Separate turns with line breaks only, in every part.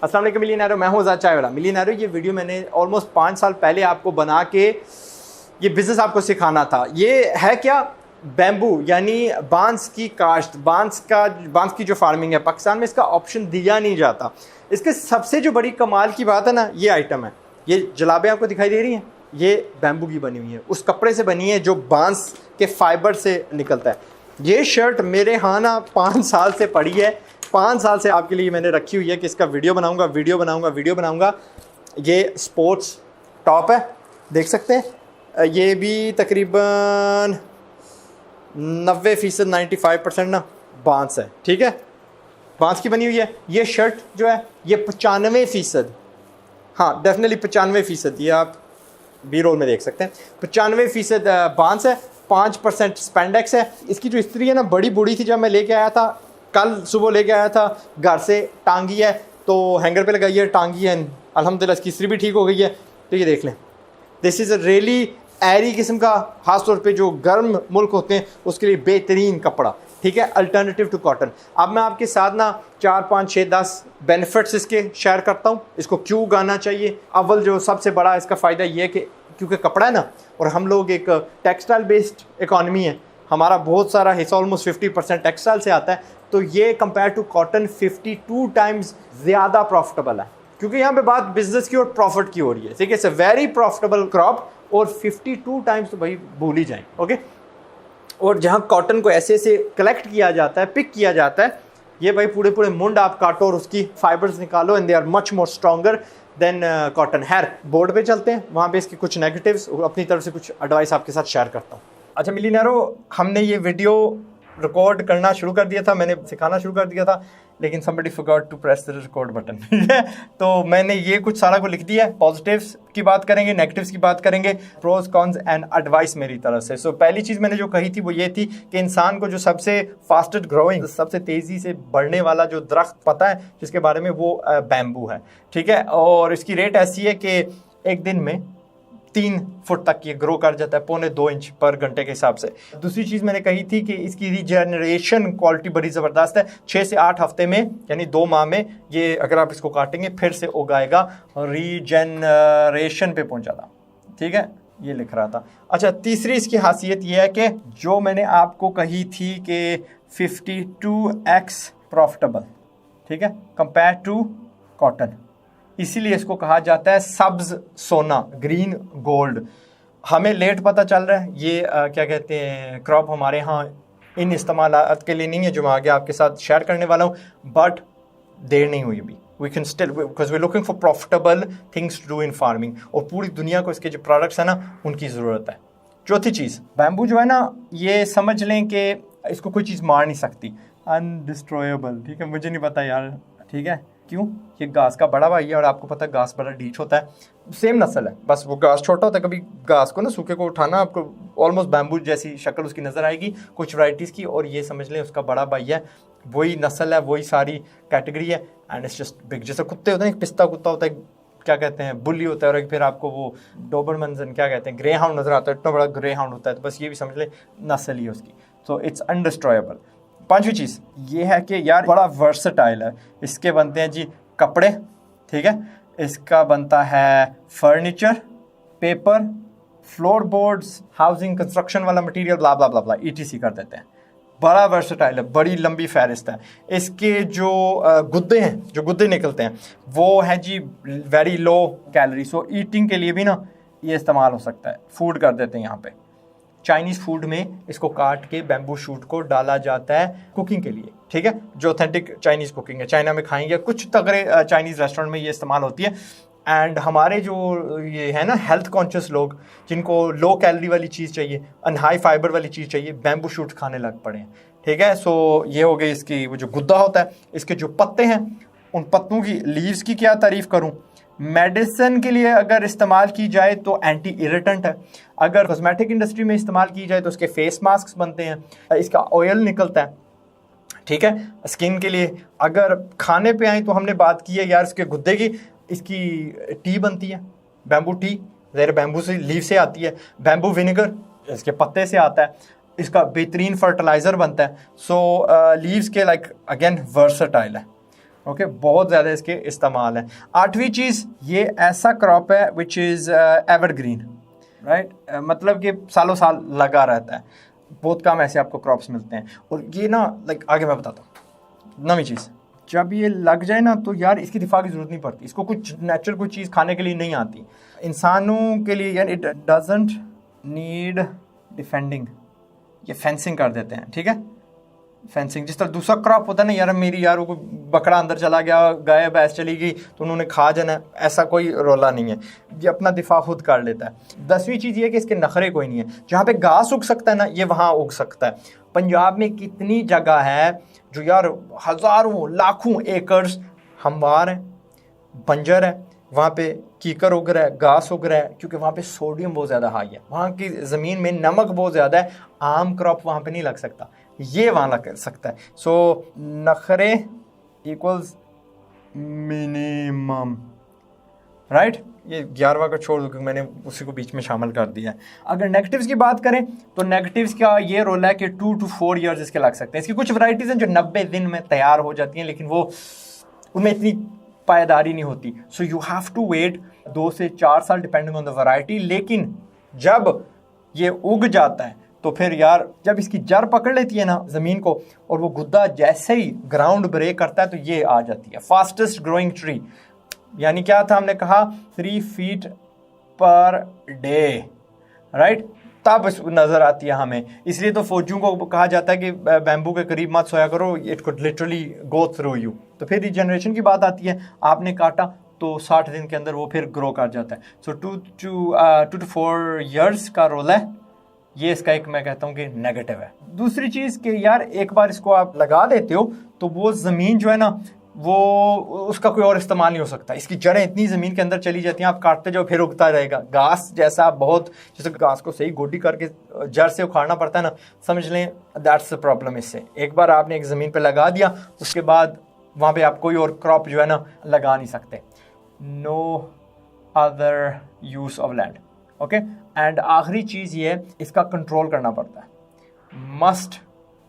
अस्सलाम वालेकुम मिलियनेरो, मैं हूं आज़ाद चाय वाला। मिलियनेरो ये वीडियो मैंने ऑलमोस्ट 5 साल पहले आपको बना के ये बिज़नेस आपको सिखाना था। ये है क्या, बैम्बू यानी बांस की काश्त, बांस की जो फार्मिंग है पाकिस्तान में, इसका ऑप्शन दिया नहीं जाता। इसके सबसे जो बड़ी कमाल की बात है ना, ये आइटम है। ये जलाबें आपको दिखाई दे रही हैं, ये बैम्बू की बनी हुई है, उस कपड़े से बनी है जो बांस के फाइबर से निकलता है। ये शर्ट मेरे यहाँ ना 5 साल से पड़ी है, 5 साल से आपके लिए मैंने रखी हुई है कि इसका वीडियो बनाऊंगा। ये स्पोर्ट्स टॉप है, देख सकते हैं। ये भी तकरीबन 90% 95% ना बांस है, ठीक है, बांस की बनी हुई है। ये शर्ट जो है ये 95%, हाँ डेफिनेटली 95%, ये आप बी रोल में देख सकते हैं। 95% बांस है, 5% स्पेंडेक्स है। इसकी जो इस्त्री है ना बड़ी बूढ़ी थी, जब मैं लेके आया था, कल सुबह लेके आया था घर से, टांगी है तो हैंगर पे लगाई है, टांगी है, अल्हम्दुलिल्लाह इसकी इस्त्री भी ठीक हो गई है। तो ये देख लें, दिस इज़ अ रियली एरी किस्म का, ख़ासतौर पे जो गर्म मुल्क होते हैं उसके लिए बेहतरीन कपड़ा, ठीक है, अल्टरनेटिव टू कॉटन। अब मैं आपके साथ ना 4, 5, 6, 10 बेनिफिट्स इसके शेयर करता हूँ, इसको क्यों उगाना चाहिए। अव्वल जो सबसे बड़ा इसका फ़ायदा ये है कि क्योंकि कपड़ा है ना, और हम लोग एक टेक्सटाइल बेस्ड इकॉनमी है, हमारा बहुत सारा हिस्सा ऑलमोस्ट 50% टेक्सटाइल से आता है, तो ये कंपेयर टू कॉटन 52 टाइम्स ज़्यादा प्रॉफिटेबल है, क्योंकि यहाँ पे बात बिजनेस की और प्रॉफिट की हो रही है। ठीक है, it's a very profitable crop, और 52 टाइम्स तो भाई भूल ही जाएं, ओके। और जहाँ कॉटन को ऐसे ऐसे कलेक्ट किया जाता है, पिक किया जाता है, ये भाई पूरे पूरे मुंड आप काटो और उसकी फाइबर्स निकालो, and they are much more stronger than cotton. हैर बोर्ड पे चलते हैं, वहाँ पे इसके कुछ नेगेटिव्स, अपनी तरफ से कुछ एडवाइस आपके साथ शेयर करता हूँ। अच्छा मिलियनेरो, हमने ये वीडियो रिकॉर्ड करना शुरू कर दिया था, मैंने सिखाना शुरू कर दिया था, लेकिन somebody forgot to press the record button। तो मैंने ये कुछ सारा को लिख दिया है। पॉजिटिव्स की बात करेंगे, नेगेटिव्स की बात करेंगे, प्रोज कॉन्स एंड एडवाइस मेरी तरफ से। सो पहली चीज़ मैंने जो कही थी वो ये थी कि इंसान को जो सबसे फास्टेस्ट ग्रोइंग, सबसे तेज़ी से बढ़ने वाला जो दरख्त पता है जिसके बारे में, वो बैम्बू है, ठीक है। और इसकी रेट ऐसी है कि एक दिन में 3 फुट तक ये ग्रो कर जाता है, 1.25 इंच पर घंटे के हिसाब से। दूसरी चीज़ मैंने कही थी कि इसकी रीजनरेशन क्वालिटी बड़ी ज़बरदस्त है। 6 से 8 हफ्ते में, यानी 2 माह में, ये अगर आप इसको काटेंगे फिर से उगाएगा, रीजनरेशन पे पहुंच जाता, ठीक है, ये लिख रहा था। अच्छा, तीसरी इसकी खासियत ये है कि जो मैंने आपको कही थी कि 52x प्रॉफिटेबल, ठीक है, कंपेयर टू कॉटन, इसीलिए इसको कहा जाता है सब्ज सोना, ग्रीन गोल्ड। हमें लेट पता चल रहा है ये क्या कहते हैं, क्रॉप हमारे यहाँ इन इस्तेमालात के लिए नहीं है जो मैं आगे आपके साथ शेयर करने वाला हूँ, बट देर नहीं हुई अभी। We can still, because we looking for profitable things to do in farming, और पूरी दुनिया को इसके जो प्रोडक्ट्स हैं ना उनकी ज़रूरत है। चौथी चीज़, बैम्बू जो है ना, ये समझ लें कि इसको कोई चीज़ मार नहीं सकती, अनडिस्ट्रॉयबल, ठीक है। मुझे नहीं पता यार, ठीक है, क्यों, ये घास का बड़ा भाई है, और आपको पता है घास बड़ा डीच होता है, सेम नस्ल है, बस वो घास छोटा होता है। कभी घास को ना, सूखे को उठाना, आपको ऑलमोस्ट बैम्बू जैसी शक्ल उसकी नज़र आएगी कुछ वैराइटीज़ की, और ये समझ लें उसका बड़ा भाई है, वही नस्ल है, वही सारी कैटेगरी है, एंड इट्स जस्ट बिग। जैसे कुत्ते होते हैं, एक पिस्ता कुत्ता होता है, क्या कहते हैं, बुली होता है, और एक फिर आपको वो डोबरमन क्या कहते हैं, ग्रे हाउंड नज़र आता है, इतना बड़ा ग्रे हाउंड होता है, तो बस ये भी समझ लें नस्ल ही है उसकी। So it's undestroyable. पांचवी चीज़ ये है कि यार बड़ा वर्सटाइल है, इसके बनते हैं जी कपड़े, ठीक है, इसका बनता है furniture, paper, floor boards, housing construction वाला मटेरियल, ब्ला ब्ला ब्ला ब्ला, ETC कर देते हैं। बड़ा वर्सटाइल है, बड़ी लंबी फहरिस्त है। इसके जो गुद्दे हैं, जो गुद्दे निकलते हैं, वो है जी वेरी लो कैलोरी, सो ईटिंग के लिए भी ना ये इस्तेमाल हो सकता है, फूड कर देते हैं यहाँ पे। चाइनीज़ फूड में इसको काट के बैम्बू शूट को डाला जाता है कुकिंग के लिए, ठीक है, जो ऑथेंटिक चाइनीज़ कुकिंग है, चाइना में खाएंगे, कुछ तगड़े चाइनीज़ रेस्टोरेंट में ये इस्तेमाल होती है। एंड हमारे जो ये है ना हेल्थ कॉन्शियस लोग, जिनको लो कैलोरी वाली चीज़ चाहिए, हाई फाइबर वाली चीज़ चाहिए, बैम्बू शूट खाने लग पड़े हैं, ठीक है। सो ये हो गई इसकी, वो जो गुद्दा होता है, इसके जो पत्ते हैं, उन पत्तों की लीव्स की क्या तारीफ़ करूँ। मेडिसिन के लिए अगर इस्तेमाल की जाए तो एंटी इरिटेंट है, अगर कॉस्मेटिक इंडस्ट्री में इस्तेमाल की जाए तो उसके फेस मास्क बनते हैं, इसका ऑयल निकलता है, ठीक है, स्किन के लिए। अगर खाने पे आए तो हमने बात की है यार इसके गुद्दे की, इसकी टी बनती है, बैम्बू टी, ज़ाहिर बैम्बू से लीव से आती है, बैम्बू विनेगर इसके पत्ते से आता है, इसका बेहतरीन फर्टिलाइज़र बनता है। सो लीव्स के लाइक अगेन वर्सटाइल है। ओके बहुत ज़्यादा इसके इस्तेमाल है। आठवीं चीज़, ये ऐसा क्रॉप है विच इज़ एवरग्रीन, राइट, मतलब कि सालों साल लगा रहता है। बहुत कम ऐसे आपको क्रॉप्स मिलते हैं। और ये ना लाइक आगे मैं बताता हूँ। नवीं चीज़, जब ये लग जाए ना तो यार इसकी दिफा की ज़रूरत नहीं पड़ती, इसको कुछ नेचुरल कोई चीज़ खाने के लिए नहीं आती। इंसानों के लिए यार इट डजंट नीड डिफेंडिंग, ये फेंसिंग कर देते हैं, ठीक है। फेंसिंग जिस तरह दूसरा क्रॉप होता है ना, यार मेरी यार वो बकरा अंदर चला गया, गाय भैंस चली गई तो उन्होंने खा जाना, ऐसा कोई रोला नहीं है, ये अपना दिफा खुद कर लेता है। 10वीं चीज़ ये है कि इसके नखरे कोई नहीं है। जहाँ पे घास उग सकता है ना, ये वहाँ उग सकता है। पंजाब में कितनी जगह है जो यार हज़ारों लाखों एकर्स हमवार है, बंजर है, वहाँ पे कीकर उग रहा है, घास उग रहा है, क्योंकि वहाँ पे सोडियम बहुत ज़्यादा हाई है, वहाँ की ज़मीन में नमक बहुत ज़्यादा है, आम क्रॉप वहाँ पे नहीं लग सकता, ये वहाँ लग सकता है। सो नखरे इक्वल्स मिनिमम, राइट। ये 11वां का छोड़ दो क्योंकि मैंने उसी को बीच में शामिल कर दिया है। अगर नेगेटिव्स की बात करें तो नेगेटिव्स का ये रोल है कि 2 to 4 ईयर्स इसके लग सकते हैं। इसकी कुछ वैरायटीज़ हैं जो 90 दिन में तैयार हो जाती हैं, लेकिन वो उनमें इतनी पायदारी नहीं होती। So you have to wait 2 से 4 साल डिपेंडिंग ऑन द वैरायटी। लेकिन जब ये उग जाता है तो फिर यार जब इसकी जड़ पकड़ लेती है ना ज़मीन को, और वो गुद्दा जैसे ही ग्राउंड ब्रेक करता है तो ये आ जाती है फास्टेस्ट ग्रोइंग ट्री। यानी क्या था, हमने कहा 3 feet पर डे, राइट, तब नज़र आती है हमें। इसलिए तो फौजियों को कहा जाता है कि बैम्बू के करीब मत सोया करो, it could literally go through you. तो फिर रिजनरेशन की बात आती है, आपने काटा तो 60 दिन के अंदर वो फिर ग्रो कर जाता है। सो 2 to 4 ईयर्स का रोल है, ये इसका एक मैं कहता हूँ कि नेगेटिव है। दूसरी चीज़ कि यार एक बार इसको आप लगा देते हो तो वो ज़मीन जो है ना वो उसका कोई और इस्तेमाल नहीं हो सकता। इसकी जड़ें इतनी ज़मीन के अंदर चली जाती हैं, आप काटते जाओ फिर उगता रहेगा। घास जैसा बहुत, जैसे घास को सही गोडी करके जड़ से उखाड़ना पड़ता है ना, समझ लें दैट्स द प्रॉब्लम। इससे एक बार आपने एक ज़मीन पे लगा दिया, उसके बाद वहाँ पे आप कोई और क्रॉप जो है ना लगा नहीं सकते। No other use of land, okay. And आखिरी चीज़ ये है, इसका कंट्रोल करना पड़ता है, मस्ट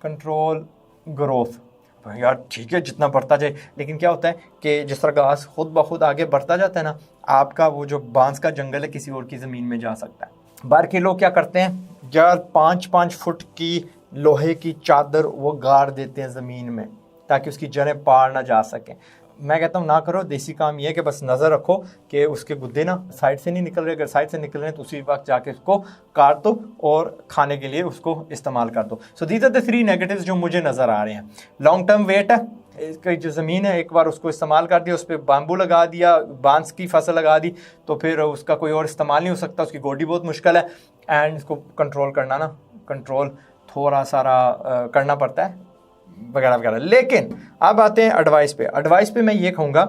कंट्रोल ग्रोथ। यार ठीक है जितना बढ़ता जाए, लेकिन क्या होता है कि जिस तरह घास खुद ब खुद आगे बढ़ता जाता है ना, आपका वो जो बांस का जंगल है किसी और की ज़मीन में जा सकता है। बाहर के लोग क्या करते हैं, यार 5-5 फुट की लोहे की चादर वो गाड़ देते हैं ज़मीन में ताकि उसकी जड़ें पार ना जा सकें। मैं कहता हूँ ना करो, देसी काम ये है कि बस नज़र रखो कि उसके गुद्दे ना साइड से नहीं निकल रहे। अगर साइड से निकल रहे हैं तो उसी वक्त जाके उसको काट दो और खाने के लिए उसको इस्तेमाल कर दो। So these are the 3 negatives जो मुझे नज़र आ रहे हैं। लॉन्ग टर्म वेट है, इसकी जो ज़मीन है एक बार उसको इस्तेमाल कर दिया, उस पर बाम्बू लगा दिया, बांस की फसल लगा दी, तो फिर उसका कोई और इस्तेमाल नहीं हो सकता, उसकी गोडी बहुत मुश्किल है। एंड इसको कंट्रोल करना ना, कंट्रोल थोड़ा सारा करना पड़ता है वगैरह वगैरह। लेकिन अब आते हैं एडवाइस पे। एडवाइस पे मैं ये कहूँगा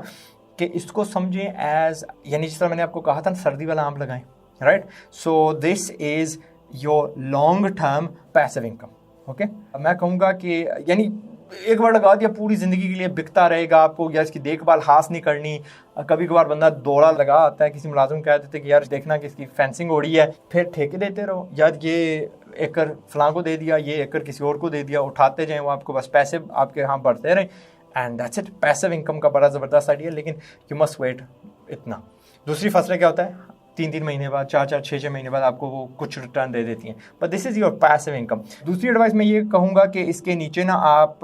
कि इसको समझें एज, यानी जिस तरह मैंने आपको कहा था सर्दी वाला आम लगाएं, right. So this is your long term passive income, okay. मैं कहूँगा कि यानी एक बार लगा दिया पूरी ज़िंदगी के लिए बिकता रहेगा आपको, या इसकी देखभाल खास नहीं करनी। कभी कभार बंदा दौड़ा लगा आता है, किसी मुलाजिम कह देते कि यार देखना कि इसकी फेंसिंग हो रही है, फिर ठेके देते रहो, यार ये एकड़ फलां को दे दिया, ये एकड़ किसी और को दे दिया, उठाते जाएं, वो आपको बस पैसे आपके यहाँ बढ़ते रहें, and that's it. Passive income का बड़ा ज़बरदस्त आइडिया, लेकिन यू मस्ट वेट इतना। दूसरी फसलें क्या होता है, 3-3 महीने बाद, 4-4, 6-6 महीने बाद आपको वो कुछ रिटर्न दे देती हैं, but this is your passive income. दूसरी एडवाइस मैं ये कहूँगा कि इसके नीचे ना आप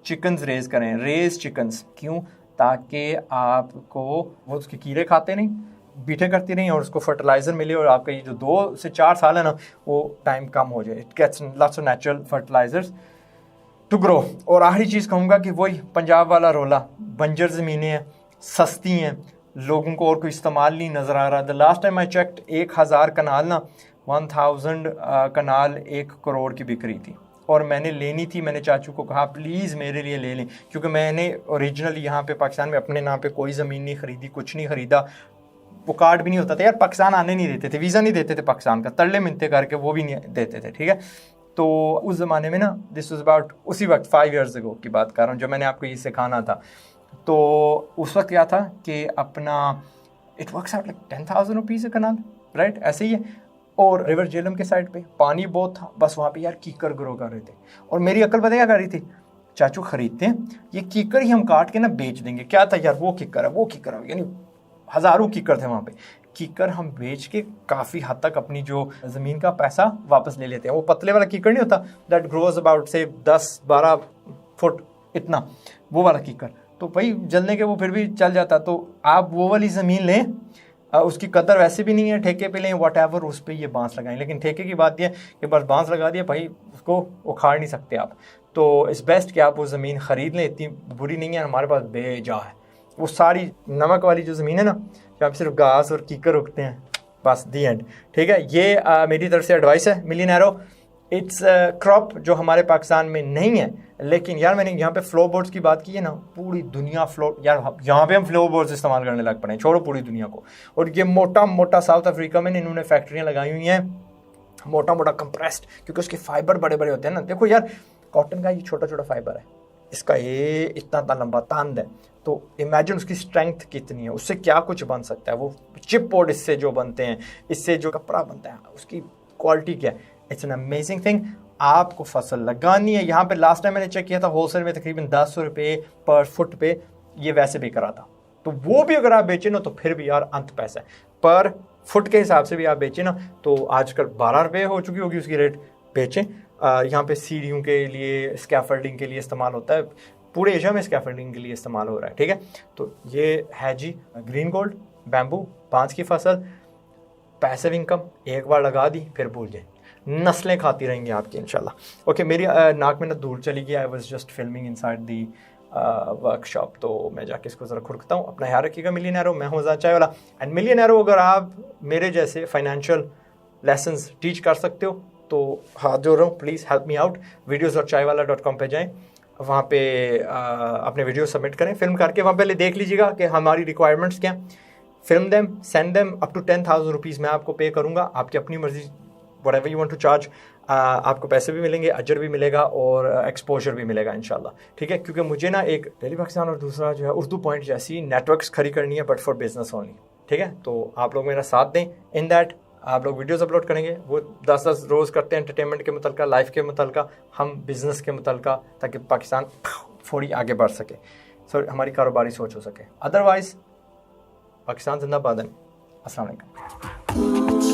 चिकन्स रेज करें, रेज चिकन्स। क्यों? ताकि आपको वो उसके कीड़े खाते नहीं, बीठे करती नहीं, और उसको फर्टिलाइज़र मिले, और आपका ये जो 2 से 4 साल है ना वो टाइम कम हो जाए। It gets lots of natural fertilisers to grow. और आखिरी चीज़ कहूँगा कि वही पंजाब वाला रोला, बंजर ज़मीनें हैं, सस्ती हैं, लोगों को और कोई इस्तेमाल नहीं नज़र आ रहा। The last time I checked 1000 कनाल ना 1000 कनाल 1 करोड़ की बिक रही थी, और मैंने लेनी थी। मैंने चाचू को कहा प्लीज़ मेरे लिए ले लें, क्योंकि मैंने ओरिजिनली यहाँ पे पाकिस्तान में अपने नाम पे कोई ज़मीन नहीं ख़रीदी, कुछ नहीं ख़रीदा, वो कार्ड भी नहीं होता था यार, पाकिस्तान आने नहीं देते थे, वीज़ा नहीं देते थे पाकिस्तान का, तरले मिनते करके वो भी नहीं देते थे, ठीक है। तो उस ज़माने में ना, दिस वाज अबाउट उसी वक्त 5 ईयर्स अगो की बात कर रहा हूँ, जब मैंने आपको ये सिखाना था। तो उस वक्त क्या था कि अपना it works out like 10,000 rupees a kanal, right, ऐसे ही है। और रिवर जेलम के साइड पे पानी बहुत था, बस वहाँ पे यार कीकर ग्रो कर रहे थे, और मेरी अकल पता क्या कर रही थी, चाचू खरीदते हैं, ये कीकर ही हम काट के ना बेच देंगे। क्या था यार, वो कीकर है, वो कीकर है, यानी हज़ारों कीकर थे वहाँ पे। कीकर हम बेच के काफ़ी हद तक अपनी जो ज़मीन का पैसा वापस ले लेते हैं। वो पतले वाला कीकर नहीं होता दैट ग्रोज अबाउट से 10-12 फुट इतना, वो वाला कीकर, तो भाई जलने के वो फिर भी चल जाता। तो आप वो वाली ज़मीन लें, उसकी कदर वैसे भी नहीं है, ठेके पे लें व्हाटएवर, उस पर ये बांस लगाएं। लेकिन ठेके की बात यह कि बस बांस लगा दिया भाई, उसको उखाड़ नहीं सकते आप। तो इट्स बेस्ट कि आप वो ज़मीन ख़रीद लें, इतनी बुरी नहीं है, हमारे पास बेजा है। वो सारी नमक वाली जो ज़मीन है ना, जहाँ पे सिर्फ घास और कीकर उगते हैं, बस दी एंड। ठीक है, ये मेरी तरफ से एडवाइस है मिलियनेरो। इट्स क्रॉप जो हमारे पाकिस्तान में नहीं है, लेकिन यार मैंने यहाँ पे फ्लो बोर्ड्स की बात की है ना, पूरी दुनिया फ्लो, यार यहाँ पे हम फ्लो बोर्ड्स इस्तेमाल करने लग पड़े हैं, छोड़ो पूरी दुनिया को। और ये मोटा मोटा साउथ अफ्रीका में इन्होंने फैक्ट्रियाँ लगाई हुई हैं, मोटा मोटा कंप्रेस्ड, क्योंकि उसके फाइबर बड़े बड़े होते हैं ना। देखो यार, कॉटन का ये छोटा छोटा फाइबर है, इसका ये इतना लंबा तांद है, तो इमेजिन उसकी स्ट्रेंथ कितनी है, उससे क्या कुछ बन सकता है। वो चिप बोर्ड इससे जो बनते हैं, इससे जो कपड़ा बनता है, उसकी क्वालिटी क्या है। It's an amazing thing. आपको फसल लगानी है। यहाँ पे लास्ट टाइम मैंने चेक किया था, होलसेल में तकरीबन 10 रुपये पर फुट पे ये वैसे बिक रहा था। तो वो भी अगर आप बेचें ना, तो फिर भी यार अंत पैसा है। पर फुट के हिसाब से भी आप बेचें ना, तो आजकल 12 रुपये हो चुकी होगी उसकी रेट, बेचें। यहाँ पे सीढ़ियों के लिए, स्कैफोल्डिंग के लिए इस्तेमाल होता है, पूरे एशिया में स्कैफोल्डिंग के लिए इस्तेमाल हो रहा है। ठीक है, तो ये है जी ग्रीन गोल्ड, बैम्बू, बांस की फसल, पैसिव इनकम, एक बार लगा दी फिर भूल जाए, नस्लें खाती रहेंगी आपकी इंशाल्लाह। ओके, मेरी नाक में ना धूल चली गई, I was just filming inside the workshop, तो मैं जाके इसको ज़रा खुरकता हूँ। अपना ख्याल रखिएगा मिलियनेरो, मैं हूँ आज़ाद चाय वाला। एंड मिलियनेरो, अगर आप मेरे जैसे फाइनेंशियल लेसन्स टीच कर सकते हो तो हाथ जोड़ रहा हूँ, please help me out. videos.chaiwala.com पे जाएँ, वहाँ पे अपने वीडियो सबमिट करें फिल्म करके। वहाँ पहले देख लीजिएगा कि हमारी रिक्वायरमेंट्स क्या, film them, send them, up to 10,000 rupees मैं आपको पे करूँगा, आपकी अपनी मर्जी, whatever you want to charge. आपको पैसे भी मिलेंगे, अजर भी मिलेगा और एक्सपोजर भी मिलेगा इंशाल्लाह। ठीक है, क्योंकि मुझे ना एक डेली पाकिस्तान और दूसरा जो है उर्दू पॉइंट जैसी नेटवर्क्स खड़ी करनी है, बट फॉर बिजनेस ओनली। ठीक है, तो आप लोग मेरा साथ दें इन दैट। आप लोग वीडियोस अपलोड करेंगे, वो 10-10 रोज़ करते हैं एंटरटेनमेंट के मुतल्लिक़, लाइफ के मुतल्लिक़, हम बिज़नेस के मुतल्लिक़, ताकि पाकिस्तान थोड़ी आगे बढ़ सके, सो हमारी कारोबारी सोच हो सके। अदरवाइज़ पाकिस्तान जिंदाबाद है। अस्सलाम वालेकुम।